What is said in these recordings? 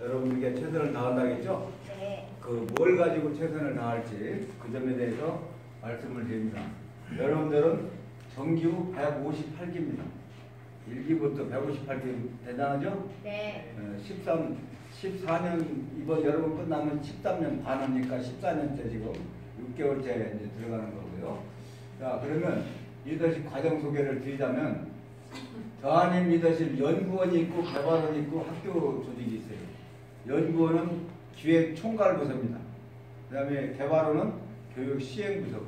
여러분에게 최선을 다한다겠죠? 네. 그 뭘 가지고 최선을 다할지 그 점에 대해서 말씀을 드립니다. 여러분들은 정규 158기입니다. 1기부터 158기 대단하죠? 네. 14년 이번 여러분 끝나면 13년 반이니까 14년째 지금 6개월째 이제 들어가는 거고요. 자, 그러면 리더십 과정 소개를 드리자면 더한임 리더십 연구원이 있고 개발원이 있고 학교 조직이 있어요. 연구원은 기획 총괄 부서입니다. 그 다음에 개발원은 교육 시행 부서고,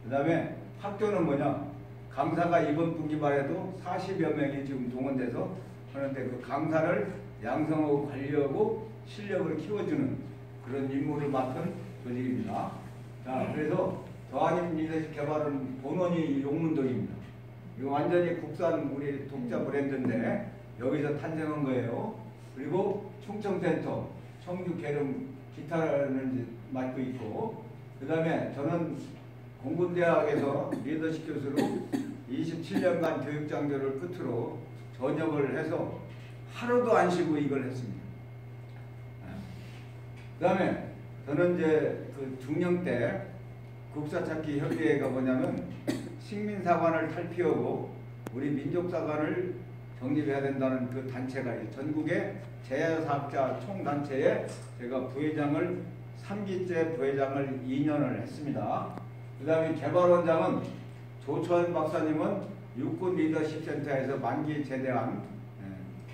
그 다음에 학교는 뭐냐? 강사가 이번 분기 말에도 40여 명이 지금 동원돼서 하는데 그 강사를 양성하고 관리하고 실력을 키워주는 그런 임무를 맡은 조직입니다. 자, 그래서 더한임 리더십 개발은 본원이 용문동입니다. 이거 완전히 국산 우리 독자 브랜드인데 여기서 탄생한 거예요. 그리고 충청센터, 청주 계룡 기타를 맡고 있고, 그 다음에 저는 공군대학에서 리더십 교수로 27년간 교육장교를 끝으로 전역을 해서 하루도 안 쉬고 이걸 했습니다. 그 다음에 저는 이제 그 중령 때 국사찾기 협의회가 뭐냐면 식민사관을 탈피하고 우리 민족사관을 정립해야 된다는 그 단체가 전국의 제야사학자 총단체에 제가 부회장을 3기째 부회장을 2년을 했습니다. 그 다음에 개발원장은 조천 박사님은 육군 리더십 센터에서 만기 제대한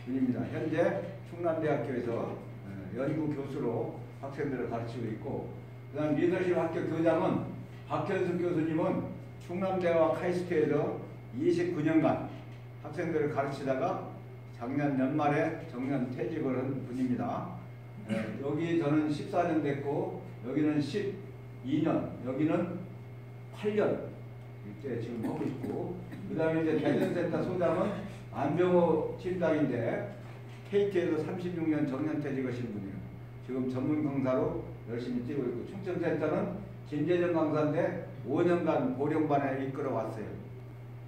분입니다. 현재 충남대학교에서 연구 교수로 학생들을 가르치고 있고, 그 다음 리더십 학교 교장은 박현숙 교수님은 충남대와 카이스트에서 29년간 학생들을 가르치다가 작년 연말에 정년 퇴직을 한 분입니다. 여기 저는 14년 됐고 여기는 12년, 여기는 8년 이때 지금 하고 있고, 그 다음에 이제 대전센터 소장은 안병호 팀장인데 KT에서 36년 정년 퇴직하신 분이에요. 지금 전문 강사로 열심히 뛰고 있고, 충청센터는 김재정 강사인데 5년간 고령반에 이끌어왔어요.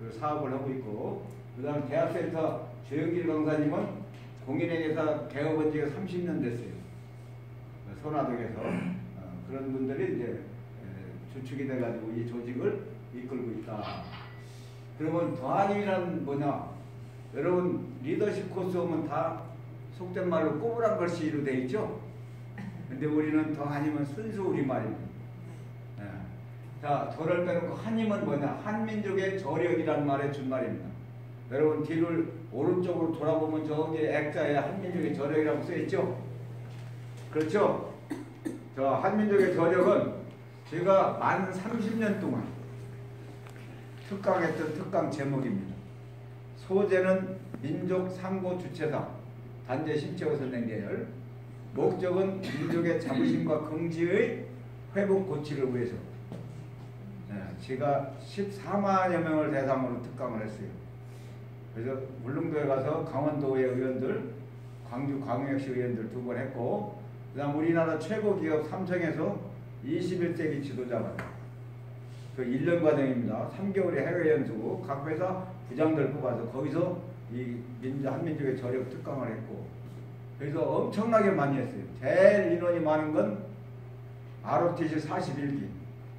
그 사업을 하고 있고, 그 다음 대학센터 조영길 강사님은 공인회계사 개업한 지가 30년 됐어요. 선화동에서 그런 분들이 이제 주축이 돼가지고 이 조직을 이끌고 있다. 그러면 더한임이란 뭐냐? 여러분 리더십 코스 오면 다 속된 말로 꼬부랑 글씨로 돼 있죠? 근데 우리는 더한임은 순수 우리말입니다. 자, 저를 빼놓고 한임은 뭐냐? 한민족의 저력이라는 말의 준말입니다. 여러분 뒤를 오른쪽으로 돌아보면 저기 액자에 한민족의 저력이라고 써있죠? 그렇죠? 저 한민족의 저력은 제가 만 30년 동안 특강했던 특강 제목입니다. 소재는 민족 상고 주체사 단재 심채호 선생 계열, 목적은 민족의 자부심과 긍지의 회복 고치를 위해서. 제가 14만여 명을 대상으로 특강을 했어요. 그래서 울릉도에 가서 강원도의 의원들, 광주 광역시 의원들 2번 했고, 그 다음 우리나라 최고 기업 삼성에서 21세기 지도자가 그 1년 과정입니다. 3개월의 해외 연수고 각 회사 부장들 뽑아서 거기서 이 한민족의 저력 특강을 했고, 그래서 엄청나게 많이 했어요. 제일 인원이 많은 건 ROTC 41기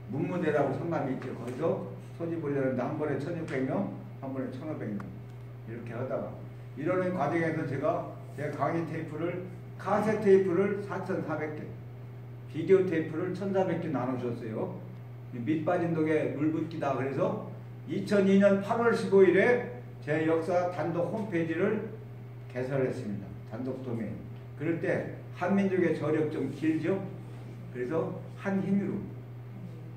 문무대라고 성남이 있죠. 거기서 소집을 했는데 한 번에 1600명, 한 번에 1500명 이렇게 하다가 이러는 과정에서 제가 제 강의 테이프를 카세 테이프를 4400개, 비디오 테이프를 1400개 나눠줬어요. 밑 빠진 독에 물 붓기다. 그래서 2002년 8월 15일에 제 역사 단독 홈페이지를 개설했습니다. 단독 도메인. 그럴 때 한민족의 저력 좀 길죠? 그래서 한힘으로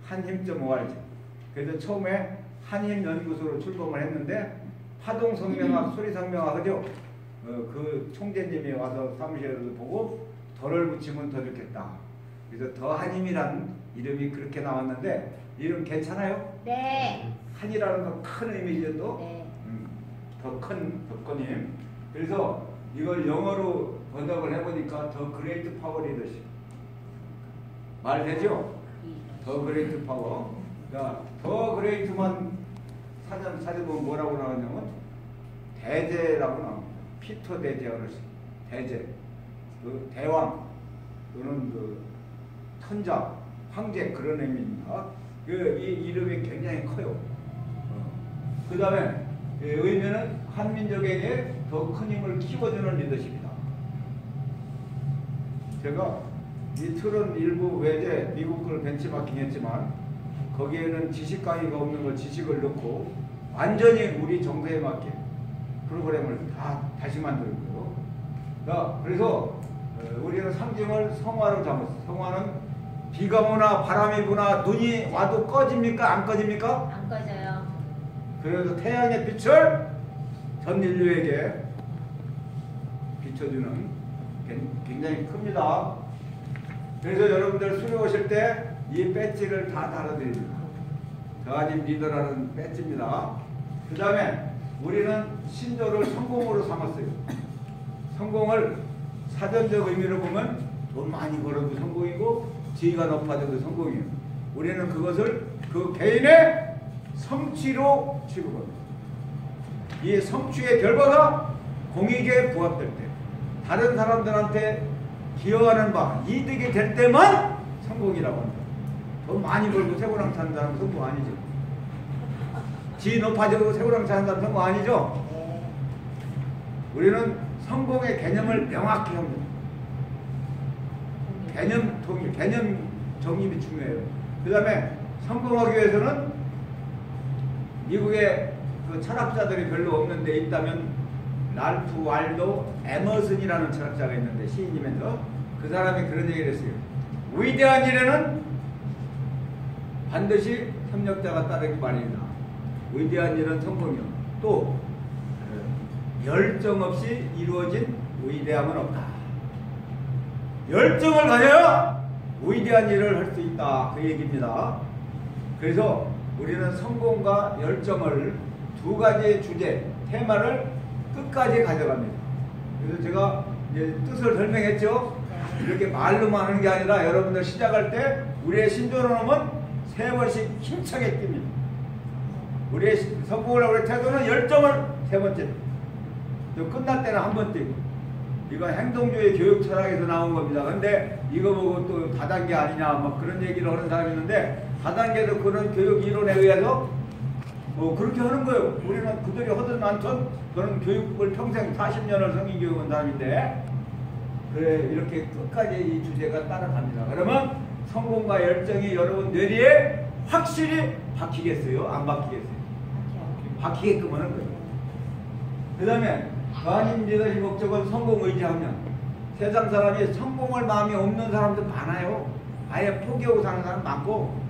한힘.org. 그래서 처음에 한힘연구소로 출범을 했는데 파동성명학, 소리성명학 하죠? 그 총재님이 와서 사무실에서 보고 덜을 붙이면 더 좋겠다. 그래서 더한힘이라는 이름이 그렇게 나왔는데 이름 괜찮아요? 네. 한이라는 건 큰 의미죠 또? 네. 더 큰 힘. 그래서 이걸 영어로 번역을 해보니까 더 그레이트 파워 리더십. 말 되죠? 더 그레이트 파워. 그러니까 더 그레이트만 사전 보면 뭐라고 나왔냐면 대제라고 나옵니다. 피터 대제 어르신. 대제. 그 대왕 또는 그 천자, 황제 그런 의미입니다. 이 이름이 굉장히 커요. 그 다음에 의미는 한민족에게 더 큰 힘을 키워주는 리더십이다. 제가 이 틀은 일부 외제 미국 걸 벤치마킹했지만 거기에는 지식 강의가 없는 걸 지식을 넣고 완전히 우리 정서에 맞게 프로그램을 다시 만들고요. 그래서 우리는 상징을 성화로 잡았어요. 성화는 비가 오나 바람이 부나 눈이 와도 꺼집니까? 안 꺼집니까? 안 꺼져요. 그래서 태양의 빛을 전 인류에게 비춰주는 굉장히 큽니다. 그래서 여러분들 수료 오실 때 이 배지를 다 달아드립니다. 더아님 리더라는 배지입니다. 그 다음에 우리는 신조를 성공으로 삼았어요. 성공을 사전적 의미로 보면 돈 많이 벌어도 성공이고 지위가 높아져도 성공이에요. 우리는 그것을 그 개인의 성취로 취급합니다. 이 성취의 결과가 공익에 부합될 때, 다른 사람들한테 기여하는 바, 이득이 될 때만 성공이라고 합니다. 돈 많이 벌고 새고랑 타는 사람은 성공 아니죠. 지위 높아지고 새고랑 타는 사람은 성공 아니죠. 우리는 성공의 개념을 명확히 합니다. 개념 통일, 개념 정립이 중요해요. 그 다음에 성공하기 위해서는 미국의 그 철학자들이 별로 없는데 있다면 랄프 waldo 에머슨이라는 철학자가 있는데 시인이면서 그 사람이 그런 얘기를 했어요. 위대한 일에는 반드시 협력자가 따르기 마련이다. 위대한 일은 성공이요. 또 열정 없이 이루어진 위대함은 없다. 열정을 가져야 위대한 일을 할 수 있다. 그 얘기입니다. 그래서 우리는 성공과 열정을 두 가지 주제, 테마를 끝까지 가져갑니다. 그래서 제가 이제 뜻을 설명했죠. 이렇게 말로만 하는 게 아니라 여러분들 시작할 때 우리의 신조론은 3번씩 힘차게 띱니다. 우리의 성공을 하고 태도는 열정을 3번째, 또 끝날 때는 1번 띄고. 이건 행동주의 교육 철학에서 나온 겁니다. 근데 이거 보고 또 다단계 아니냐 막 그런 얘기를 하는 사람이 있는데, 다단계도 그런 교육 이론에 의해서 그렇게 하는 거예요. 우리는 그들이 하든 않든 그런 교육을 평생 40년을 성인교육한 사람인데, 그래 이렇게 끝까지 이 주제가 따라갑니다. 그러면 성공과 열정이 여러분 뇌리에 확실히 박히겠어요? 안 박히겠어요? 박히게끔 하는 거예요. 그 다음에 가님 리더십 목적은 성공 의지하면, 세상 사람이 성공할 마음이 없는 사람도 많아요. 아예 포기하고 사는 사람 많고,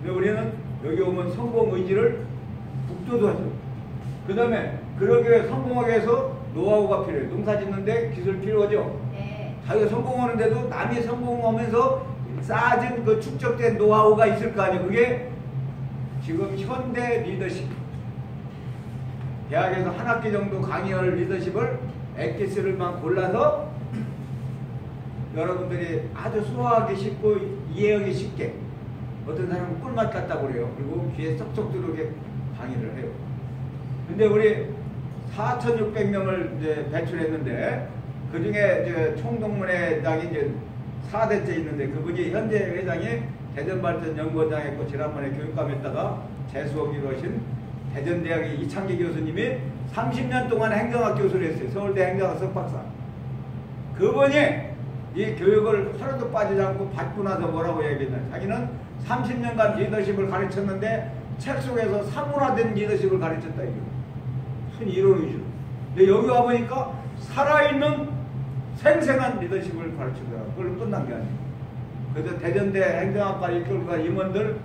근데 우리는 여기 오면 성공 의지를 북돋아줘. 그 다음에 그러기 위해 성공하기 위해서 노하우가 필요해요. 농사 짓는데 기술 필요하죠. 네. 자기가 성공하는데도 남이 성공하면서 쌓아진 그 축적된 노하우가 있을 거 아니에요. 그게 지금 현대 리더십, 대학에서 한 학기 정도 강의할 리더십을 엑기스를만 골라서 여러분들이 아주 소화하기 쉽고 이해하기 쉽게, 어떤 사람은 꿀맛 같다고 그래요. 그리고 귀에 쏙쏙 들어오게 강의를 해요. 근데 우리 4,600명을 이제 배출했는데, 그 중에 이제 총동문회장이 이제 4대째 있는데, 그분이 현재 회장이 대전발전연구원장 했고, 지난번에 교육감 했다가 재수하기로 하신 대전대학의 이창기 교수님이 30년 동안 행정학 교수를 했어요. 서울대 행정학 석박사. 그분이 이 교육을 하루도 빠지지 않고 받고 나서 뭐라고 얘기했냐. 자기는 30년간 리더십을 가르쳤는데 책 속에서 사문화된 리더십을 가르쳤다 이거. 무슨 이론 위주로. 근데 여기 와보니까 살아있는 생생한 리더십을 가르치더라고요. 그걸로 끝난 게 아니에요. 그래서 대전대 행정학과 이끌고 간 임원들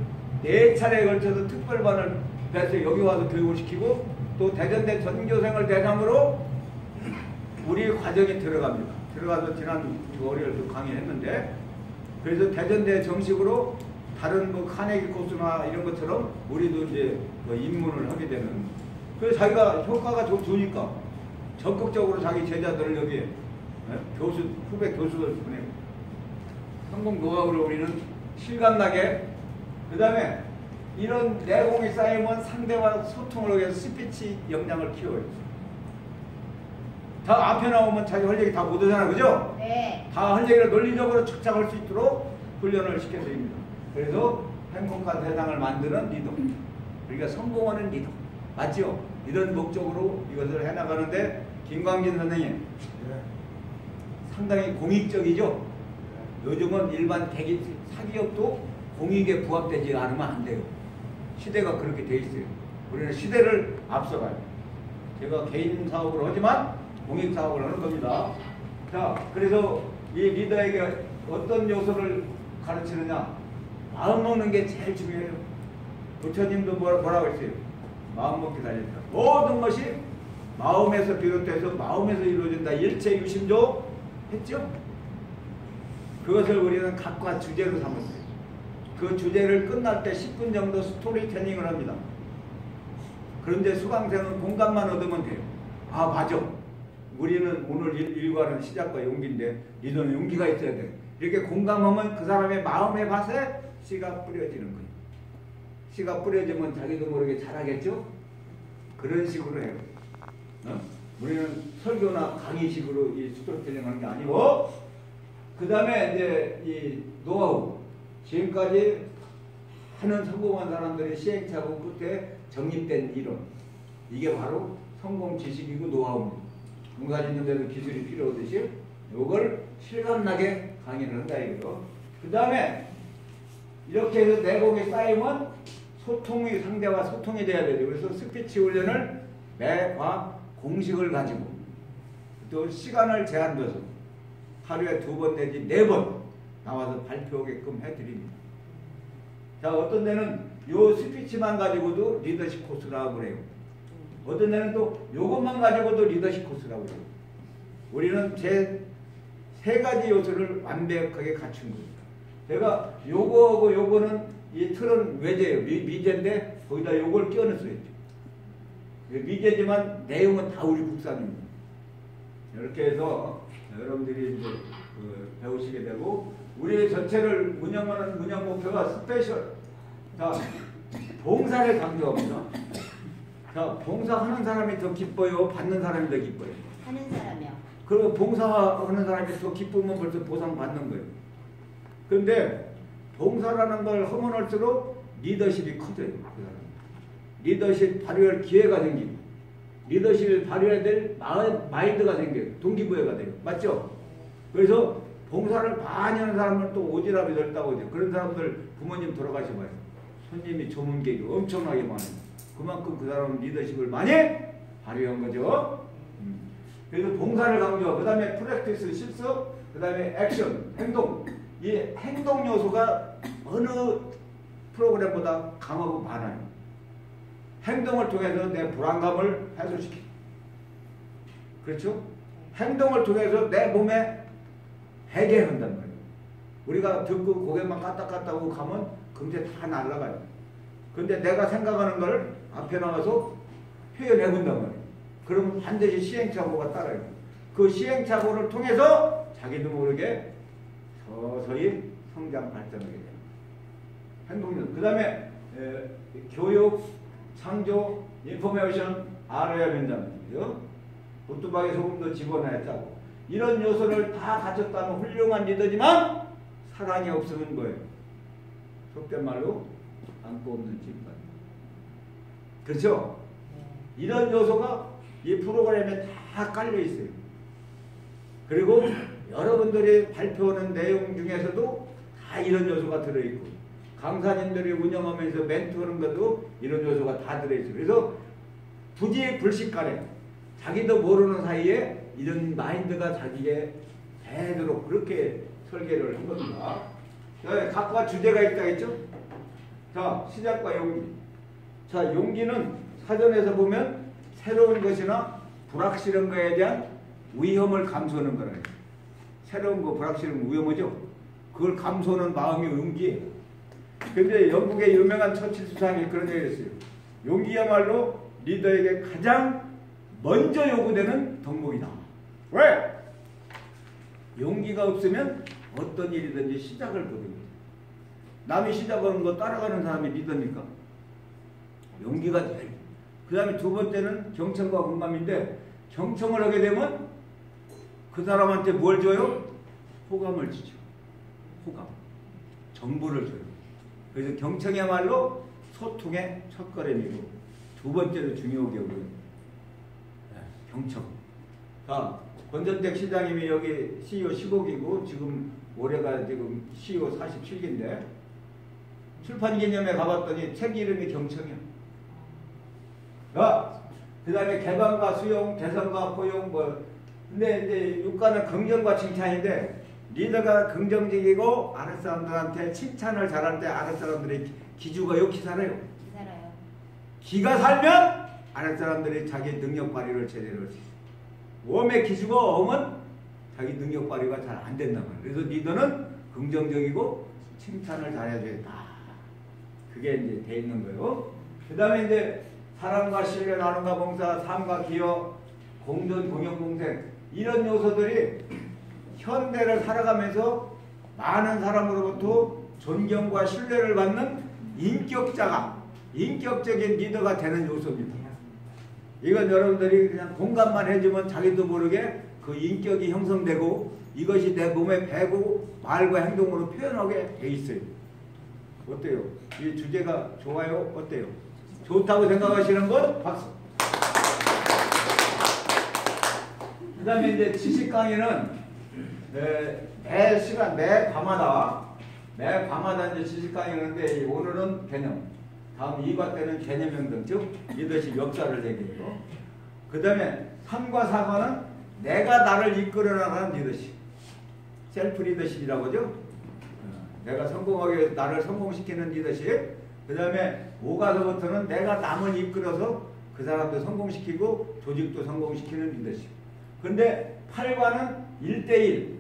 4차례에 걸쳐서 특별반을 배서 여기 와서 교육을 시키고, 또 대전대 전교생을 대상으로 우리 과정에 들어갑니다. 들어가서 지난 월요일도 강의했는데, 그래서 대전대 정식으로 다른 뭐 카네기 코스나 이런 것처럼 우리도 이제 입문을 하게 되는. 그래서 자기가 효과가 좋으니까 적극적으로 자기 제자들을 여기에 교수, 후배 교수들 보내고, 성공 노하우를 우리는 실감나게. 그 다음에 이런 내공이 쌓이면 상대와 소통을 위해서 스피치 역량을 키워요. 다 앞에 나오면 자기 할 얘기 다 못하잖아, 그죠? 네. 다 할 얘기를 논리적으로 착착할 수 있도록 훈련을 시켜드립니다. 그래서 행복한 세상을 만드는 리더. 그러니까 성공하는 리더. 맞죠? 이런 목적으로 이것을 해나가는데 김광진 선생님 상당히 공익적이죠? 요즘은 일반 대기 사기업도 공익에 부합되지 않으면 안 돼요. 시대가 그렇게 돼 있어요. 우리는 시대를 앞서가요. 제가 개인 사업을 하지만 공익 사업을 하는 겁니다. 자, 그래서 이 리더에게 어떤 요소를 가르치느냐? 마음 먹는 게 제일 중요해요. 부처님도 뭐라고 했어요? 마음 먹기 달렸다. 모든 것이 마음에서 비롯돼서 마음에서 이루어진다. 일체 유심조 했죠? 그것을 우리는 각과 주제로 삼았어요. 그 주제를 끝날 때 10분 정도 스토리텔링을 합니다. 그런데 수강생은 공감만 얻으면 돼요. 아, 맞아. 우리는 오늘 일과는 시작과 용기인데 리더는 용기가 있어야 돼. 이렇게 공감하면 그 사람의 마음의 밭에 씨가 뿌려지는 거예요. 씨가 뿌려지면 자기도 모르게 잘하겠죠? 그런 식으로 해요. 우리는 설교나 강의식으로 이 스토리텔링 하는 게 아니고, 그 다음에 이제 이 노하우. 지금까지 하는 성공한 사람들의 시행착오 끝에 정립된 이론. 이게 바로 성공 지식이고 노하우입니다. 농사 짓는 데도 기술이 필요하듯이 이걸 실감나게 강의를 한다 이거. 그 다음에 이렇게 해서 내공이 쌓이면 소통이 상대와 소통이 돼야 되죠. 그래서 스피치 훈련을 매과 공식을 가지고 또 시간을 제한둬서 하루에 2번 내지 4번 나와서 발표하게끔 해드립니다. 자, 어떤 데는 요 스피치만 가지고도 리더십 코스라고 그래요. 어떤 데는 또 요것만 가지고도 리더십 코스라고 그래요. 우리는 제 3가지 요소를 완벽하게 갖춘 거예요. 제가 요거하고 요거는 이 틀은 외제예요. 미제인데 거기다 요걸 끼워넣었어요. 미제지만 내용은 다 우리 국산입니다. 이렇게 해서 여러분들이 이제 배우시게 되고, 우리 전체를 운영하는 운영 목표가 스페셜. 자, 봉사를 강조합니다. 자, 봉사하는 사람이 더 기뻐요? 받는 사람이 더 기뻐요? 하는 사람이요. 그리고 봉사하는 사람이 더 기쁘면 벌써 보상받는 거예요. 그런데 봉사라는 걸 하면 할수록 리더십이 커져요. 그 사람. 리더십 발휘할 기회가 생기고, 리더십을 발휘해야 될 마인드가 생겨요. 동기부여가 돼요. 맞죠? 그래서 봉사를 많이 하는 사람은 또 오지랖이 넓다고 하죠. 그런 사람들 부모님 돌아가셔봐요. 손님이 조문객이 엄청나게 많아요. 그만큼 그 사람은 리더십을 많이 발휘한 거죠. 그래서 봉사를 강조하고, 그 다음에 프랙티스, 실습, 그 다음에 액션, 행동. 이 행동 요소가 어느 프로그램보다 강하고 많아요. 행동을 통해서 내 불안감을 해소시키고, 그렇죠? 행동을 통해서 내 몸에 해결한단 말이에요. 우리가 듣고 고개만 까딱까딱하고 가면 금세 다 날아가요. 근데 내가 생각하는 걸 앞에 나가서 표현해본단 말이에요. 그러면 반드시 시행착오가 따라요. 그 시행착오를 통해서 자기도 모르게 서서히 성장 발전하게 돼요. 행동력. 그 다음에 교육, 창조, 인포메이션, 알아야 된다는 부뚜막에 소금도 집어넣어야 짜고, 이런 요소를 다 갖췄다면 훌륭한 리더지만 사랑이 없으면 뭐예요? 속된 말로 안고 없는 찐빵. 그렇죠? 이런 요소가 이 프로그램에 다 깔려 있어요. 그리고 여러분들이 발표하는 내용 중에서도 다 이런 요소가 들어있고, 강사님들이 운영하면서 멘토하는 것도 이런 요소가 다 들어있어요. 그래서 부지불식간에 자기도 모르는 사이에 이런 마인드가 자기에 되도록 그렇게 설계를 한 겁니다. 각과 주제가 있다 했죠? 자, 시작과 용기. 자, 용기는 사전에서 보면 새로운 것이나 불확실한 거에 대한 위험을 감수하는 거라요. 새로운 거, 불확실한 거 위험하죠? 그걸 감수하는 마음이 용기예요. 근데 영국의 유명한 처칠 수상이 그런 얘기를 했어요. 용기야말로 리더에게 가장 먼저 요구되는 덕목이다. 왜? 용기가 없으면 어떤 일이든지 시작을 못합니다. 남이 시작하는 거 따라가는 사람이 리더입니까? 용기가 제일. 그 다음에 두 번째는 경청과 공감인데, 경청을 하게 되면 그 사람한테 뭘 줘요? 호감을 주죠. 호감. 정보를 줘요. 그래서 경청이야말로 소통의 첫걸음이고 두 번째로 중요하고요. 경청. 자, 권전택 시장님이 여기 CEO 15기고 지금 올해가 지금 CEO 47기인데 출판 기념회 가봤더니 책 이름이 경청이야. 그 다음에 개방과 수용, 개선과 포용 근데 이제 육가는 긍정과 칭찬인데 리더가 긍정적이고 아랫 사람들한테 칭찬을 잘할 때 아랫 사람들의 기주가 욕기 살아요. 기가 살면 아랫 사람들이 자기 능력 발휘를 제대로 할 수 있어요. 웜의 기주가 오면 자기 능력 발휘가 잘 안 된단 말이에요. 그래서 리더는 긍정적이고 칭찬을 잘해야 된다. 그게 이제 돼 있는 거예요. 그 다음에 이제 사랑과 신뢰, 나눔과 봉사, 삶과 기여, 공존, 공영공생 이런 요소들이 현대를 살아가면서 많은 사람으로부터 존경과 신뢰를 받는 인격적인 리더가 되는 요소입니다. 이건 여러분들이 그냥 공감만 해주면 자기도 모르게 그 인격이 형성되고 이것이 내 몸에 배고 말과 행동으로 표현하게 돼 있어요. 어때요? 이 주제가 좋아요? 어때요? 좋다고 생각하시는 분 박수. 그 다음에 이제 지식 강의는 매 시간, 매 밤마다 이제 지식 강의하는데 오늘은 개념, 다음 2과 때는 개념 행동, 즉 리더십 역사를 얘기해요. 그 다음에 3과 4과는 내가 나를 이끌어 나가는 리더십, 셀프 리더십이라고 하죠. 내가 성공하기 위해서 나를 성공시키는 리더십. 그 다음에 5과서부터는 내가 남을 이끌어서 그 사람도 성공시키고 조직도 성공시키는 리더십. 근데 8과는 1대1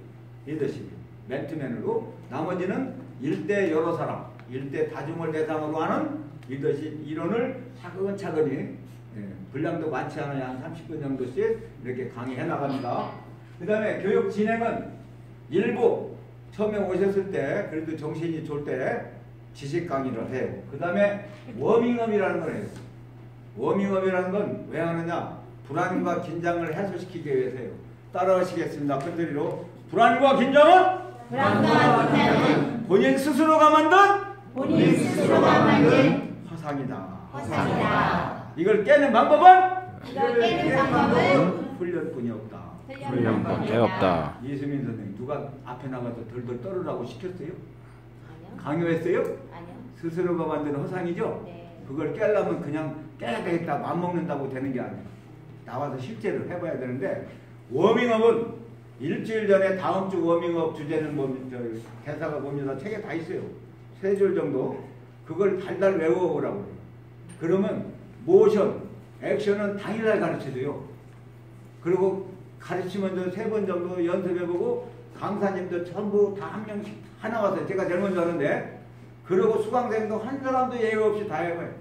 리더십, 맨투맨으로. 나머지는 1대 여러 사람, 1대 다중을 대상으로 하는 리더십 이론을 차근차근히 분량도 많지 않아요. 한 30분 정도씩 이렇게 강의해 나갑니다. 그 다음에 교육 진행은 일부 처음에 오셨을 때 그래도 정신이 좋을 때 지식 강의를 해요. 그 다음에 워밍업이라는 걸 해요. 워밍업이라는 건 왜 하느냐? 불안과 긴장을 해소시키기 위해서 해요. 따라하시겠습니다. 큰 소리로. 불안과 긴장은 본인 스스로가 만든 허상이다. 이걸 깨는 방법은 훈련뿐이 없다. 훈련뿐이 없다. 이수민 선생님 누가 앞에 나가서 덜덜 떨으라고 시켰어요? 아니요. 강요했어요? 아니요. 스스로가 만든 허상이죠? 네. 그걸 깨려면 그냥 깨야 되겠다 맘먹는다고 되는 게 아니에요. 나와서 실제로 해봐야 되는데, 워밍업은 일주일 전에 다음 주 워밍업 주제는 대사가 뭡니다. 책에 다 있어요. 3줄 정도. 그걸 달달 외워보라고 해요. 그러면 모션, 액션은 당일날 가르쳐줘요. 그리고 가르치면서 3번 정도 연습해보고 강사님도 전부 다 한 명씩 하나 와서 제가 제일 먼저 하는데, 그리고 수강생도 한 사람도 예외 없이 다 해봐요.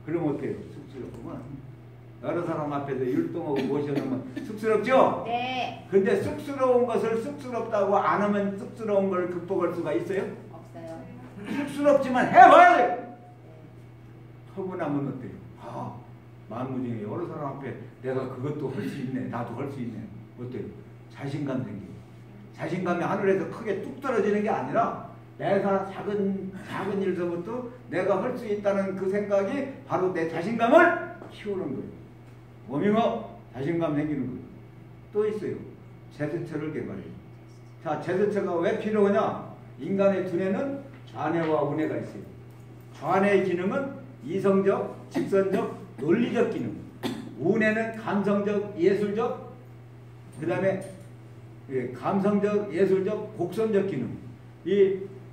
그러면 어때요? 쑥스럽구만. 여러 사람 앞에서 율동하고 모션하면 쑥스럽죠? 네. 근데 쑥스러운 것을 쑥스럽다고 안 하면 쑥스러운 걸 극복할 수가 있어요? 없어요. 쑥스럽지만 해봐야 돼요. 하고 나면 어때요? 아, 만무중에 여러 사람 앞에 내가 그것도 할 수 있네, 나도 할 수 있네. 어때요? 자신감 생기고. 자신감이 하늘에서 크게 뚝 떨어지는 게 아니라 내가 작은 일서부터 내가 할 수 있다는 그 생각이 바로 내 자신감을 키우는 거예요. 워밍업, 자신감 생기는 거예요. 또 있어요. 제스처를 개발해요. 자, 제스처가 왜 필요하냐? 인간의 두뇌는 좌뇌와 우뇌가 있어요. 좌뇌의 기능은 이성적, 직선적, 논리적 기능. 우뇌는 감성적, 예술적, 그 다음에 감성적, 예술적, 곡선적 기능.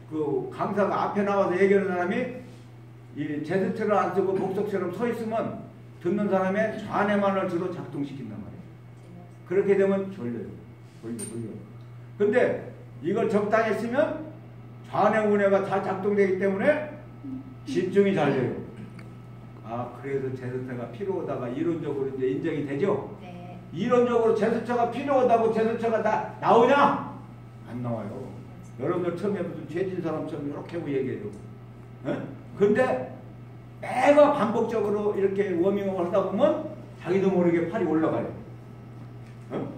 그 강사가 앞에 나와서 얘기하는 사람이 이 제스처를 안 쓰고 목석처럼 서 있으면 듣는 사람의 좌뇌만을 주로 작동시킨단 말이에요. 그렇게 되면 졸려요. 졸려. 근데 이걸 적당히 쓰면 좌뇌, 우뇌가 다 작동되기 때문에 집중이 잘 돼요. 아, 그래서 제스처가 필요하다가 이론적으로 이제 인정이 되죠? 네. 이론적으로 제스처가 필요하다고 제스처가 다 나오냐? 안 나와요. 여러분들 처음에 무슨 죄진 사람처럼 이렇게 하고 얘기해요. 근데 매가 반복적으로 이렇게 워밍업을 하다 보면 자기도 모르게 팔이 올라가요.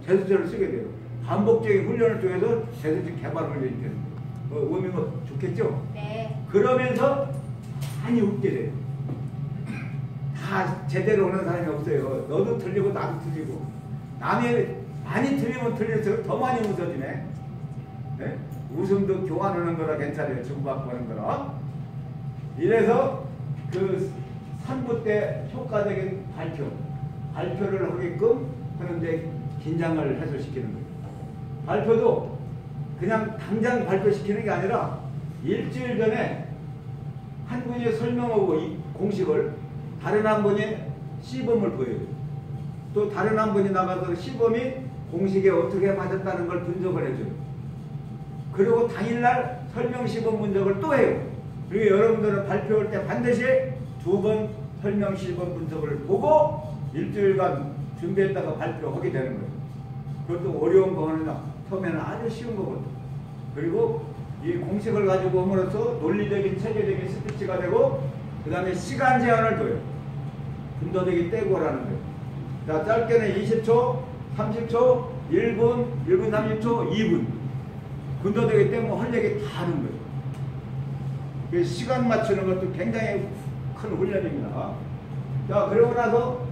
제스처를 쓰게 돼요. 반복적인 훈련을 통해서 제도적 개발 훈련이 되는 거예요. 오면 뭐 좋겠죠? 네. 그러면서 많이 웃게 돼요. 다 제대로 오는 사람이 없어요. 너도 틀리고 나도 틀리고. 남이 많이 틀리면 틀릴수록 더 많이 웃어지네. 네? 웃음도 교환하는 거라 괜찮아요. 주고받고 하는 거라. 이래서 그 3부 때 효과적인 발표를 하게끔 하는데 긴장을 해소시키는 거예요. 발표도 그냥 당장 발표시키는 게 아니라 일주일 전에 한 분이 설명하고 이 공식을 다른 한 분이 시범을 보여요. 또 다른 한 분이 나가서 시범이 공식에 어떻게 맞았다는 걸 분석을 해줘요. 그리고 당일날 설명 시범 분석을 또 해요. 그리고 여러분들은 발표할 때 반드시 2번 설명 시범 분석을 보고 일주일간 준비했다가 발표하게 되는 거예요. 그것도 어려운 거 하느냐? 처음에는 아주 쉬운 거거든. 그리고 이 공식을 가지고 함으로써 논리적인 체계적인 스피치가 되고 그 다음에 시간 제한을 둬요. 분도적인 떼고라는 거예요. 자, 짧게는 20초, 30초, 1분, 1분 30초, 2분. 군도되기 때문에 할 얘기 다 하는 거예요. 그 시간 맞추는 것도 굉장히 큰 훈련입니다. 자, 그러고 나서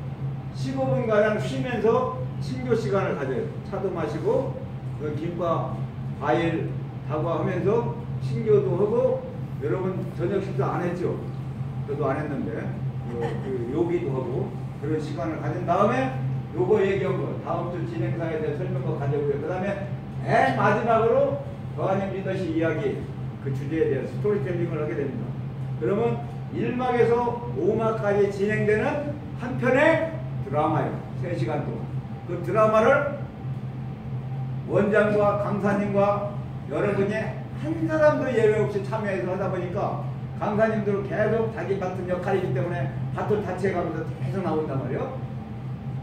15분가량 쉬면서 신교 시간을 가져요. 차도 마시고, 그 김밥, 과일, 다과하면서 신교도 하고, 여러분 저녁 식사 안 했죠? 저도 안 했는데, 그 요기도 하고, 그런 시간을 가진 다음에 요거 얘기한 거, 다음 주 진행사에 대해 설명도 가져오고요. 그 다음에 맨 마지막으로 거하님 리더십 이야기, 그 주제에 대한 스토리텔링을 하게 됩니다. 그러면 1막에서 5막까지 진행되는 한 편의 드라마예요. 3시간 동안. 그 드라마를 원장과 강사님과 여러분이 한 사람도 예외 없이 참여해서 하다 보니까 강사님들은 계속 자기 맡은 역할이기 때문에 바톤 타치해가면서 계속 나온단 말이에요.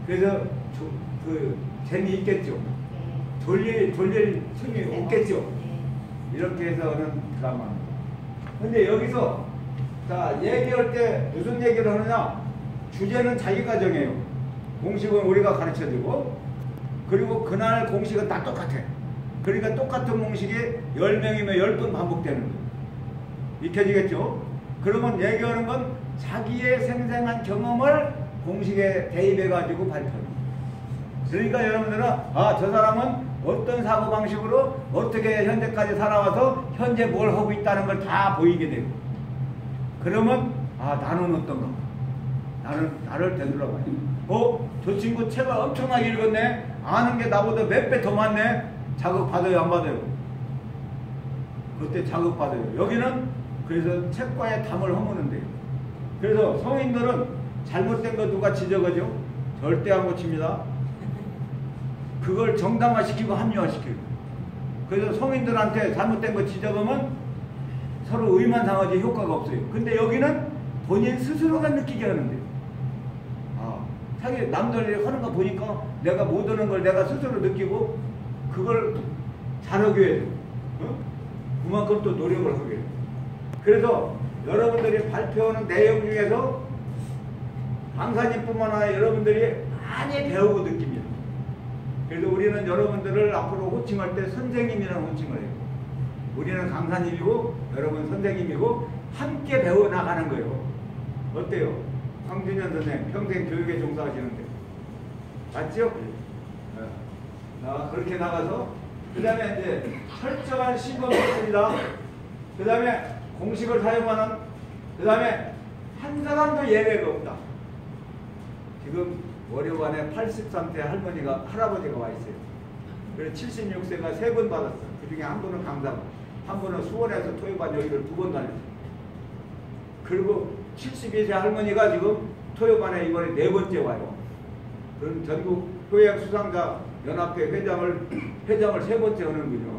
그래서 재미있겠죠. 돌릴 틈이 없겠죠. 이렇게 해서 하는 드라마입니다. 근데 여기서 자 얘기할 때 무슨 얘기를 하느냐? 주제는 자기가 정해요. 공식은 우리가 가르쳐주고, 그리고 그날 공식은 다 똑같아. 그러니까 똑같은 공식이 10명이면 10번 반복되는 거예요. 익혀지겠죠? 그러면 얘기하는 건 자기의 생생한 경험을 공식에 대입해가지고 발표합니다. 그러니까 여러분들은 저 사람은 어떤 사고방식으로 어떻게 현재까지 살아와서 현재 뭘 하고 있다는 걸 다 보이게 되고, 그러면 나는 어떤가? 나를 되돌아봐요. 저 친구 책을 엄청나게 읽었네? 아는 게 나보다 몇 배 더 많네? 자극받아요, 안 받아요? 그때 자극받아요. 여기는 그래서 책과의 담을 허무는 데요. 그래서 성인들은 잘못된 거 누가 지적하죠? 절대 안 고칩니다. 그걸 정당화시키고 합리화시켜요. 그래서 성인들한테 잘못된 거 지적하면 서로 의만 상하지 효과가 없어요. 근데 여기는 본인 스스로가 느끼게 하는데요. 자기 남들이 하는 거 보니까 내가 못 하는 걸 내가 스스로 느끼고 그걸 잘하게 해요. 그만큼 또 노력을 하게 해요. 그래서 여러분들이 발표하는 내용 중에서 강사님뿐만 아니라 여러분들이 많이 배우고 느낍니다. 그래서 우리는 여러분들을 앞으로 호칭할 때 선생님이라는 호칭을 해요. 우리는 강사님이고 여러분 선생님이고 함께 배워나가는 거예요. 어때요? 황준현 선생님 평생 교육에 종사하시는데 맞죠? 그렇게 나가서 그 다음에 이제 철저한 시범이 있습니다. 그 다음에 공식을 사용하는, 그 다음에 한 사람도 예외가 없다. 지금 월요관에 83세 할아버지가 와 있어요. 그래서 76세가 3번 받았어요. 그 중에 한 분은 강사고, 한 분은 수원에서 토요반 여기를 2번 다녔어요. 그리고 72세 할머니가 지금 토요반에 이번에 4번째 와요. 그럼 전국 효약 수상자 연합회 회장을 3번째 하는군요.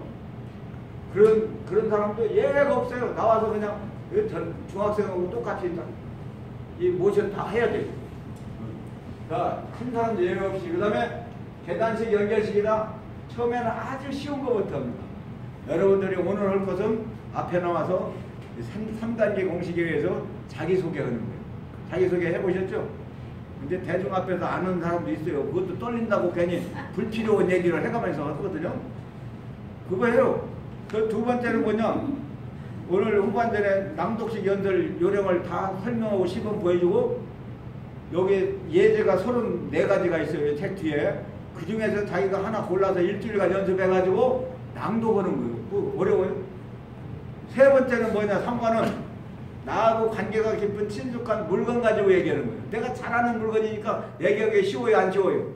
그런 사람도 예외가 없어요. 나와서 그냥 중학생하고 똑같이 이 모션 다 해야 돼요. 자, 큰 사람도 예외 없이. 그 다음에 계단식 연결식이다. 처음에는 아주 쉬운 것부터 합니다. 여러분들이 오늘 할 것은 앞에 나와서 3단계 공식에 의해서 자기소개하는 거예요. 자기소개 해보셨죠? 근데 대중 앞에서 아는 사람도 있어요. 그것도 떨린다고 괜히 불필요한 얘기를 해가면서 하거든요. 그거예요. 그 두 번째는 뭐냐? 오늘 후반전에 낭독식 연설 요령을 다 설명하고 시범 보여주고 여기 예제가 34가지가 있어요. 책 뒤에. 그 중에서 자기가 하나 골라서 일주일간 연습해가지고 낭독하는 거예요. 그 어려워요. 세 번째는 뭐냐? 3관은 나하고 관계가 깊은 친숙한 물건 가지고 얘기하는 거예요. 내가 잘 아는 물건이니까 얘기하기 쉬워요, 안 쉬워요?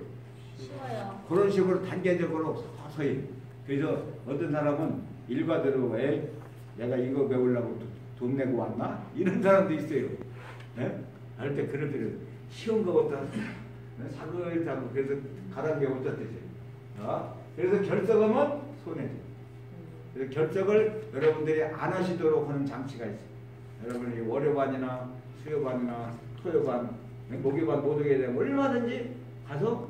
쉬워요. 그런 식으로 단계적으로 서서히. 그래서 어떤 사람은 일과대로 왜 내가 이거 배우려고 돈 내고 왔나? 이런 사람도 있어요. 네? 할 때 그럴 때는 쉬운 거부터 사글사글 그래서 가라앉은 게 어쩌듯이. 그래서 결석하면 손해죠. 그래서 결석을 여러분들이 안 하시도록 하는 장치가 있어요. 여러분이 월요반이나 수요반이나 토요반, 목요반 못 오게 되면 얼마든지 가서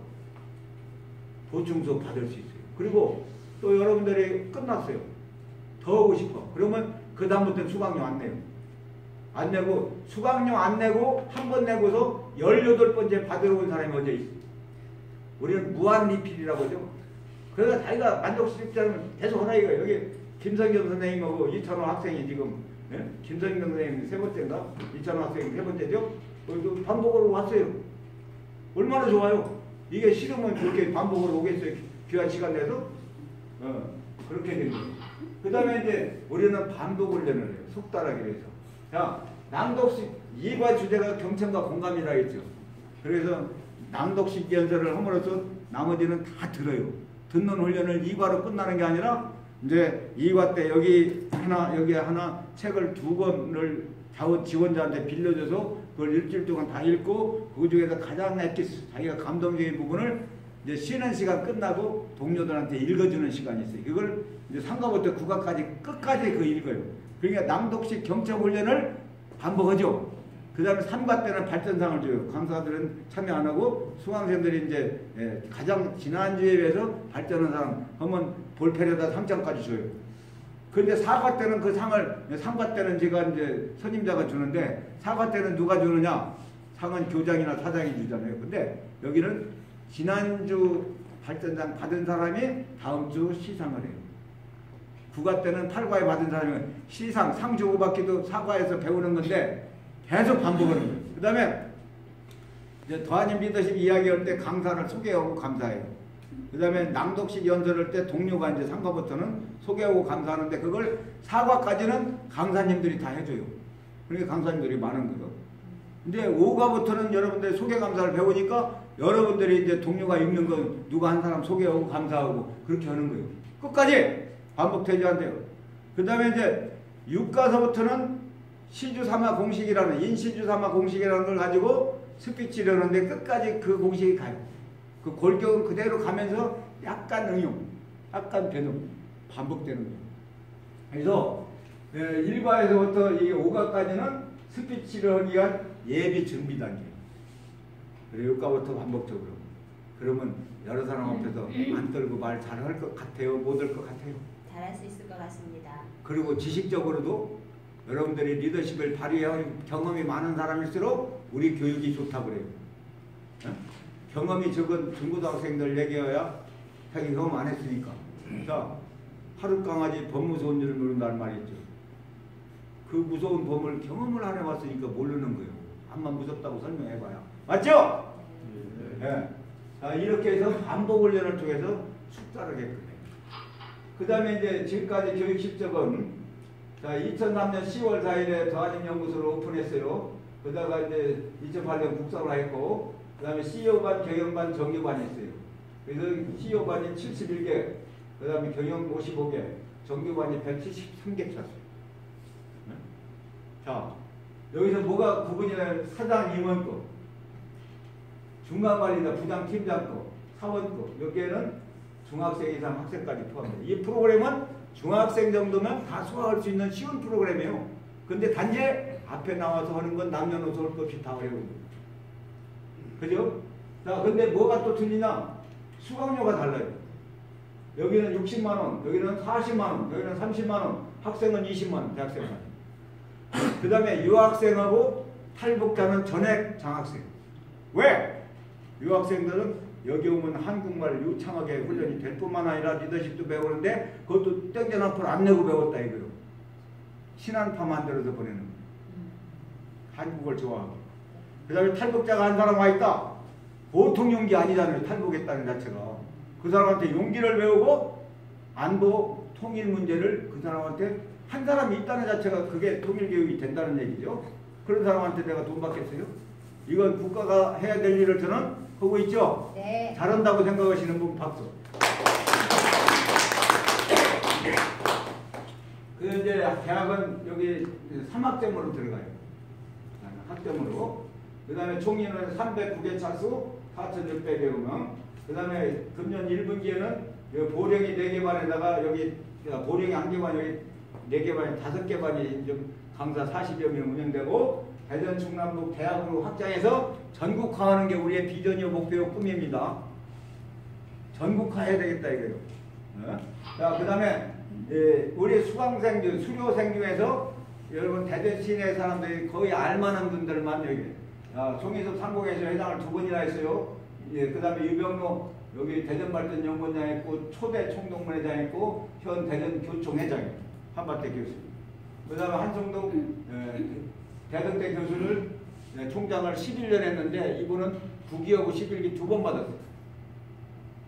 보충 수업 받을 수 있어요. 그리고 또 여러분들이 끝났어요. 더 하고 싶어. 그러면 그 다음부터는 수강료 안 내요. 안 내고 수강료 안 내고 한 번 내고서 18번째 받으러 온 사람이 어제 있어요. 우리는 무한 리필이라고 하죠. 그래서 자기가 만족스럽다면 계속 하라 이거예요. 여기 김성경 선생님하고 이찬호 학생이 지금 김성경 선생님 세 번째인가? 이찬호 학생이 세 번째죠? 반복으로 왔어요. 얼마나 좋아요. 이게 싫으면 그렇게 반복으로 오겠어요. 귀한 시간 내서? 그렇게 된 거예요. 그 다음에 이제 우리는 반복 훈련을 해요. 속달하기 위해서. 자, 낭독식 2과 주제가 경청과 공감이라 했죠. 그래서 낭독식 연설을 함으로써 나머지는 다 들어요. 듣는 훈련을 2과로 끝나는 게 아니라 이제 2과 때 여기 하나 책을 2권을 지원자한테 빌려줘서 그걸 일주일 동안 다 읽고 그 중에서 가장 자기가 감동적인 부분을 이제 쉬는 시간 끝나고 동료들한테 읽어주는 시간이 있어요. 그걸 이제 3과부터 9과까지 끝까지 그 읽어요. 그러니까 낭독식 경청 훈련을 반복하죠. 그 다음에 3과 때는 발전상을 줘요. 강사들은 참여 안 하고 수강생들이 이제 가장 지난주에 비해서 발전한 사람 하면 볼펜에다 3장까지 줘요. 근데 4과 때는 그 상을 3과 때는 제가 이제 선임자가 주는데 4과 때는 누가 주느냐? 상은 교장이나 사장이 주잖아요. 근데 여기는 지난주 발전장 받은 사람이 다음 주 시상을 해요. 9과 때는 8과에 받은 사람이 시상, 상 주고받기도 4과에서 배우는 건데 계속 반복하는 거예요. 그 다음에 이제 더하님 리더십 이야기할 때 강사를 소개하고 감사해요. 그 다음에 낭독식 연설할 때 동료가 이제 3과부터는 소개하고 감사하는데 그걸 4과까지는 강사님들이 다 해줘요. 그러니까 강사님들이 많은 거죠. 근데 5과부터는 여러분들이 소개 감사를 배우니까 여러분들이 이제 동료가 읽는 건 누가 한 사람 소개하고 감사하고 그렇게 하는 거예요. 끝까지 반복되지 않대요. 그 다음에 이제 6과서부터는 시주삼아 공식이라는 인시주삼아 공식이라는 걸 가지고 스피치를 하는데 끝까지 그 공식이 가요. 그 골격은 그대로 가면서 약간 응용, 약간 변형, 반복되는 거예요. 그래서 1과에서부터 이 5과까지는 스피치를 하기 위한 예비 준비 단계. 그리고 6과부터 반복적으로. 그러면 여러 사람 앞에서 안 떨고 말 잘할 것 같아요? 못 할 것 같아요? 잘할 수 있을 것 같습니다. 그리고 지식적으로도 여러분들이 리더십을 발휘할 경험이 많은 사람일수록 우리 교육이 좋다고 그래요. 경험이 적은 중고등학생들 얘기해야 자기 경험 안 했으니까. 자, 하루 강아지 범 무서운 줄을 모른다는 말이 있죠. 그 무서운 범을 경험을 안 해봤으니까 모르는 거예요. 암만 무섭다고 설명해봐야. 맞죠? 네. 자, 이렇게 해서 반복 훈련을 통해서 숙달하게끔 해요. 그 다음에 이제 지금까지 교육 실적은 자, 2003년 10월 4일에 더하님 연구소를 오픈했어요. 그러다가 이제 2008년 국사를 했고, 그 다음에 CEO반, 경영반, 정규반이 있어요. 그래서 CEO반이 71개, 그 다음에 경영 55개, 정규반이 173개 찼어요. 네? 자, 여기서 뭐가 구분이냐면 사장 임원 거, 중간관리자 부장 팀장 거, 사원 거, 여기에는 중학생 이상 학생까지 포함돼요. 이 프로그램은 중학생 정도면 다 소화할 수 있는 쉬운 프로그램이에요. 근데 단지 앞에 나와서 하는 건 남녀노소 할 것 없이 다 어려워요. 그죠? 자, 근데 뭐가 또 틀리냐? 수강료가 달라요. 여기는 60만원, 여기는 40만원, 여기는 30만원, 학생은 20만원, 대학생은. 그 다음에 유학생하고 탈북자는 전액 장학생. 왜? 유학생들은 여기 오면 한국말 유창하게 훈련이 될 뿐만 아니라 리더십도 배우는데 그것도 땡전 앞으로 안 내고 배웠다 이거요. 신한파 만들어서 보내는 거예요. 한국을 좋아하고. 그 다음에 탈북자가 한 사람 와 있다. 보통 용기 아니잖아요. 탈북했다는 자체가. 그 사람한테 용기를 배우고 안보 통일 문제를 그 사람한테 한 사람이 있다는 자체가 그게 통일 교육이 된다는 얘기죠. 그런 사람한테 내가 돈 받겠어요? 이건 국가가 해야 될 일을 저는 하고 있죠. 네. 잘한다고 생각하시는 분 박수. 그 이제 대학은 여기 3학점으로 들어가요. 학점으로. 그 다음에 총리는 309개 차수 4,600여 명. 그 다음에 금년 1분기에는 보령이 4개 반에다가 여기 보령이 1개 반, 여기 4개 반에 5개 반이 좀 강사 40여 명 운영되고 대전 충남북 대학으로 확장해서 전국화하는 게 우리의 비전이요 목표요 꿈입니다. 전국화해야 되겠다 이거예요. 자, 그 다음에 우리 수강생, 수료생 중에서 여러분 대전 시내 사람들이 거의 알만한 분들만 여기 송희섭 상공회의소 회장을 2번이나 했어요. 그 다음에 유병로 여기 대전발전연구원장 있고 초대 총동문회장 있고 현 대전교총회장 한밭대 교수. 그 다음에 한성동 대덕대 교수를 총장을 11년 했는데 이분은 9기하고 11기 2번 받았어요.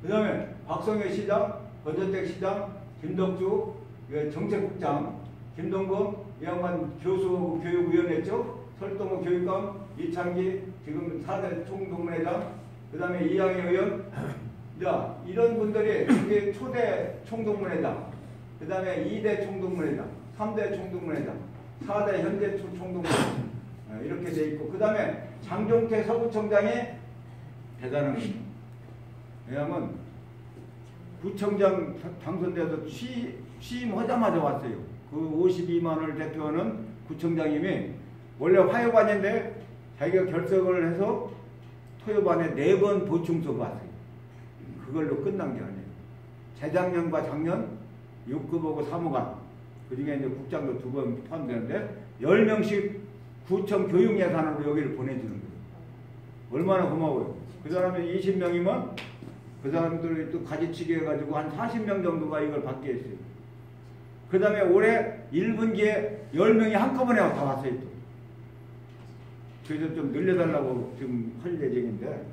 그 다음에 박성현 시장, 권전택 시장, 김덕주 정책국장, 김동건 이 양반 교수 교육위원 했죠. 설동호 교육감, 이창기 지금 4대 총동문회장, 그 다음에 이양희 의원. 자, 이런 분들이 이게 초대 총동문회장, 그 다음에 2대 총동문회장, 3대 총동문회장, 4대 현재 총동문회장 이렇게 돼 있고, 그 다음에 장종태 서구청장이 대단한 거예요. 왜냐하면 구청장 당선돼서 취임하자마자 왔어요. 그 52만을 대표하는 구청장님이 원래 화요반인데 자기가 결석을 해서 토요반에 4번 보충수업 왔어요. 그걸로 끝난 게 아니에요. 재작년과 작년 6급하고 사무관, 그 중에 이제 국장도 2번 포함되는데 10명씩 구청 교육 예산으로 여기를 보내주는 거예요. 얼마나 고마워요. 그 사람이 20명이면 그 사람들이 또 가지치기 해가지고 한 40명 정도가 이걸 받게 했어요. 그 다음에 올해 1분기에 10명이 한꺼번에 다 왔어요. 또. 그래서 좀 늘려달라고 지금 할 예정인데,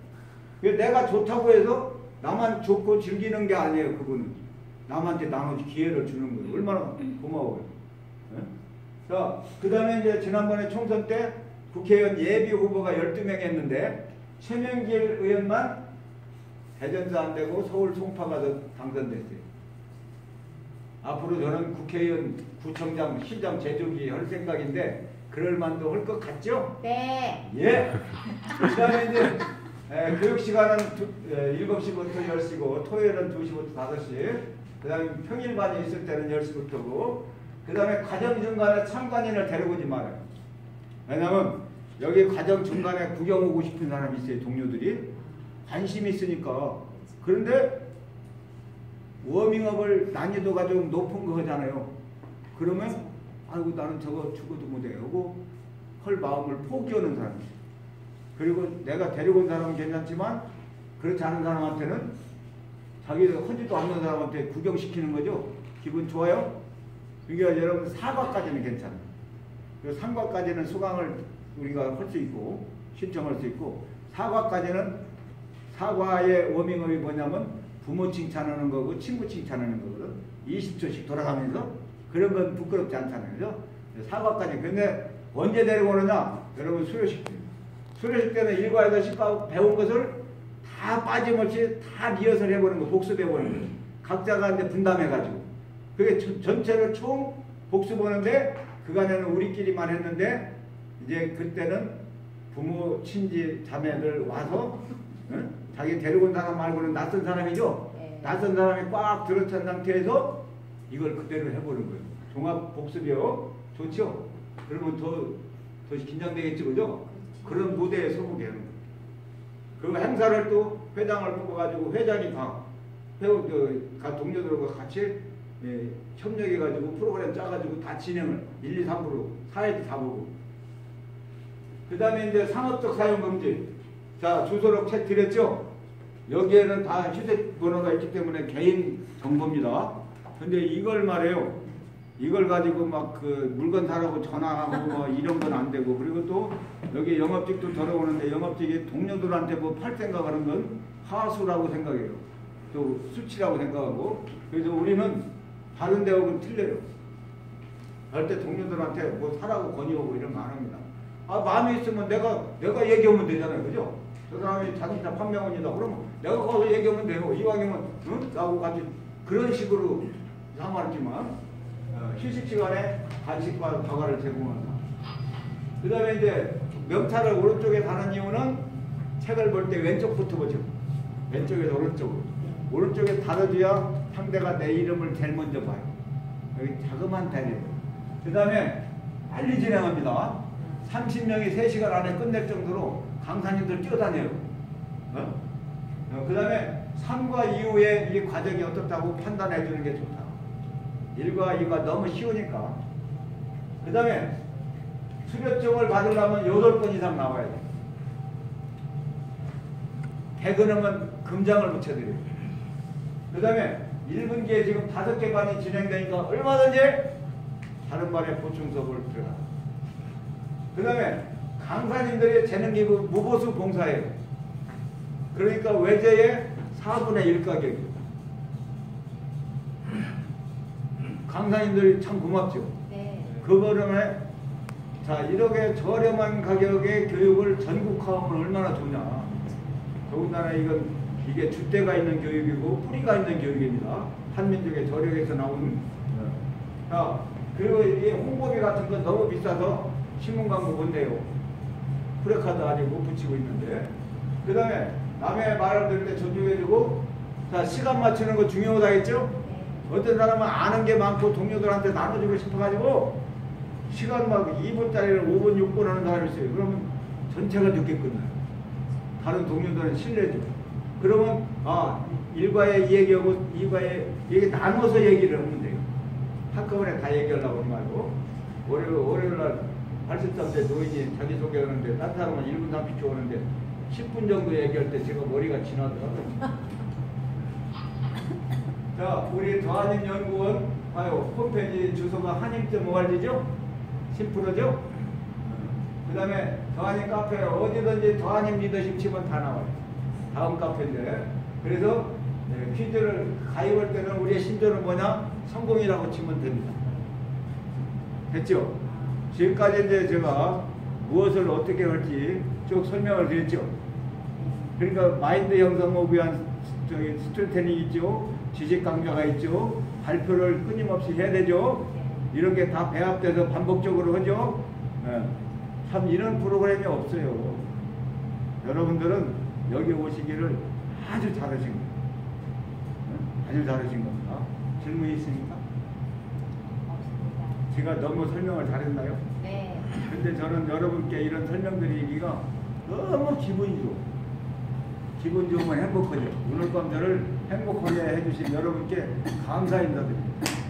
내가 좋다고 해서 나만 좋고 즐기는 게 아니에요. 그분은 남한테 나머지 기회를 주는 거예요. 얼마나 고마워요. 네? 자, 그 다음에 이제 지난번에 총선 때 국회의원 예비 후보가 12명 했는데 최명길 의원만 대전도 안 되고 서울 송파가 당선됐어요. 앞으로 저는 국회의원, 구청장, 시장 제조기 할 생각인데 그럴 만도 할 것 같죠? 네. 예. 그 다음에 이제 교육 시간은 7시부터 10시고 토요일은 2시부터 5시. 그 다음에 평일반이 있을 때는 10시부터고, 그 다음에 과정 중간에 참관인을 데리고 오지 말아요. 왜냐면 여기 과정 중간에 구경 오고 싶은 사람이 있어요. 동료들이 관심이 있으니까. 그런데 워밍업을 난이도가 좀 높은 거 하잖아요. 그러면 아이고 나는 저거 죽어도 못해 하고 헐 마음을 포기하는 사람이 있어요. 그리고 내가 데리고 온 사람은 괜찮지만 그렇지 않은 사람한테는 자기가 하지도 않는 사람한테 구경시키는 거죠. 기분 좋아요? 그러니까 여러분 사과까지는 괜찮아요. 그리고 상과까지는 수강을 우리가 할 수 있고 신청할 수 있고, 사과까지는 사과의 워밍업이 뭐냐면 부모 칭찬하는 거고 친구 칭찬하는 거거든. 20초씩 돌아가면서. 그런 건 부끄럽지 않잖아요. 그죠? 사과까지. 근데 언제 데리고 오느냐? 여러분 수료식 때. 수료식 때는 1과 8시 배운 것을 다 빠짐없이 다 리허설 해보는 거, 복습해보는 거. 각자가 이제 분담해가지고. 그게 전체를 총 복습하는데 그간에는 우리끼리만 했는데 이제 그때는 부모, 친지, 자매들 와서 응? 자기 데리고 온 사람 말고는 낯선 사람이죠? 네. 낯선 사람이 꽉 들어찬 상태에서 이걸 그대로 해보는 거예요. 종합 복습이요. 좋죠? 그러면 더 긴장되겠죠, 그죠? 그런 무대에 서보게 하는 거예요. 그 행사를 또 회장을 뽑아가지고 회장이 각 동료들과 같이 협력해가지고 프로그램 짜가지고 다 진행을 1, 2, 3부로 사회도 다 보고. 그 다음에 이제 상업적 사용 금지. 자, 주소록 책 드렸죠? 여기에는 다 휴대번호가 있기 때문에 개인 정보입니다. 근데 이걸 말해요. 이걸 가지고 막 그 물건 사라고 전화하고 뭐 이런 건 안 되고, 그리고 또 여기 영업직도 들어오는데 영업직이 동료들한테 뭐 팔 생각하는 건 하수라고 생각해요. 또 수치라고 생각하고. 그래서 우리는 다른 데하고는 틀려요. 할 때 동료들한테 뭐 사라고 권유하고 이런 거 안 합니다. 아, 마음에 있으면 내가 얘기하면 되잖아요. 그죠? 저 사람이 자동차 판매원이다. 그러면 내가 가서 얘기하면 돼요. 이왕이면, 응? 나하고 같이 그런 식으로 상관없지만, 휴식 시간에 간식과 다과를 제공한다. 그 다음에 이제 명찰을 오른쪽에 다는 이유는 책을 볼 때 왼쪽부터 보죠. 왼쪽에서 오른쪽으로. 오른쪽에 달아줘야 상대가 내 이름을 제일 먼저 봐요. 여기 자그마한 달이에요. 그 다음에 빨리 진행합니다. 30명이 3시간 안에 끝낼 정도로 강사님들 뛰어다녀요. 그 다음에 3과 이후에 이 과정이 어떻다고 판단해 주는 게 좋다. 1과 2가 너무 쉬우니까. 그 다음에 수료증을 받으려면 8번 이상 나와야 돼. 대근하면 금장을 붙여드려요. 그 다음에 1분기에 지금 5개 반이 진행되니까 얼마든지 다른 반에 보충 수업을 들어가. 그 다음에 강사님들의 재능기부 무보수 봉사예요. 그러니까 외제의 4분의 1 가격이에요. 강사님들이 참 고맙죠. 네. 그거를 자, 이렇게 저렴한 가격의 교육을 전국화하면 얼마나 좋냐. 더군다나 이게 줏대가 있는 교육이고 뿌리가 있는 교육입니다. 한민족의 저력에서 나오는. 자, 그리고 이 홍보비 같은 건 너무 비싸서 신문 광고 본대요. 프레카드 아직 못 붙이고 있는데. 그 다음에 남의 말을 들을 때 존중해주고, 자, 시간 맞추는 거 중요하다 했죠? 어떤 사람은 아는 게 많고 동료들한테 나눠주고 싶어가지고 시간 막 2분짜리를 5분, 6분 하는 사람이 있어요. 그러면 전체가 늦게 끝나요. 다른 동료들은 실례죠. 그러면 일과에 이 얘기하고 이과에 얘기 나눠서 얘기를 하면 돼요. 한꺼번에 다 얘기하려고 하지 말고. 월요일날 83세 노인이 자기소개하는데 딴 사람은 1분 30초 하는데 10분 정도 얘기할 때 제가 머리가 지나더라고요. 자, 우리 더한임연구원 봐요. 홈페이지 주소가 한임.org죠? 10%죠? 그 다음에 더한임 카페 어디든지 더한임 리더십 치면 다 나와요. 다음 카페인데. 그래서 퀴즈를 가입할 때는 우리의 신조는 뭐냐? 성공이라고 치면 됩니다. 됐죠? 지금까지 이제 제가 무엇을 어떻게 할지 쭉 설명을 드렸죠. 그러니까 마인드 형성을 위한 스토리텔링 있죠. 지식 강좌가 있죠. 발표를 끊임없이 해야 되죠. 이런 게 다 배합돼서 반복적으로 하죠. 참 이런 프로그램이 없어요. 여러분들은 여기 오시기를 아주 잘하신 겁니다. 아주 잘하신 겁니다. 질문 있습니까? 없습니다. 제가 너무 설명을 잘했나요? 네. 근데 저는 여러분께 이런 설명드리기가 너무 기분이 좋아요. 기분 좋으면 행복하죠. 오늘 밤 저를 행복하게 해주신 여러분께 감사 인사드립니다.